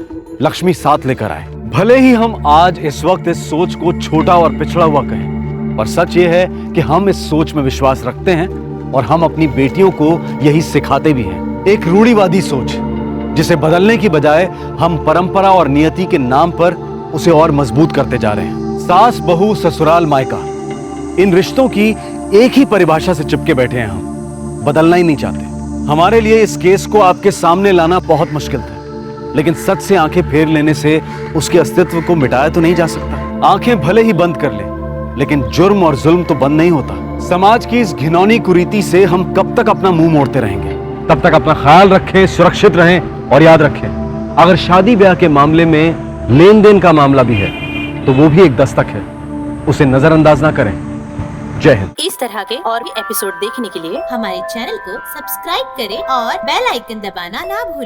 लक्ष्मी साथ लेकर आए। भले ही हम आज इस वक्त इस सोच को छोटा और पिछड़ा हुआ कहें, पर सच ये है कि हम इस सोच में विश्वास रखते हैं और हम अपनी बेटियों को यही सिखाते भी हैं। एक रूढ़िवादी सोच जिसे बदलने की बजाय हम परंपरा और नियति के नाम पर उसे और मजबूत करते जा रहे हैं। सास बहू ससुराल मायका, इन रिश्तों की एक ही परिभाषा से चिपके बैठे हैं। हम बदलना ही नहीं चाहते। हमारे लिए इस केस को आपके सामने लाना बहुत मुश्किल था, लेकिन सच से आंखें फेर लेने से उसके अस्तित्व को मिटाया तो नहीं जा सकता। आंखें भले ही बंद कर ले, लेकिन जुर्म और जुल्म तो बंद नहीं होता। समाज की इस घिनौनी कुरीति से हम कब तक अपना मुंह मोड़ते रहेंगे? तब तक अपना ख्याल रखें, सुरक्षित रहें और याद रखें, अगर शादी ब्याह के मामले में लेन देन का मामला भी है तो वो भी एक दस्तक है, उसे नजरअंदाज ना करें। जय हिंद। इस तरह के और भी एपिसोड देखने के लिए हमारे चैनल को सब्सक्राइब करें और बेल आइकन दबाना ना भूलें।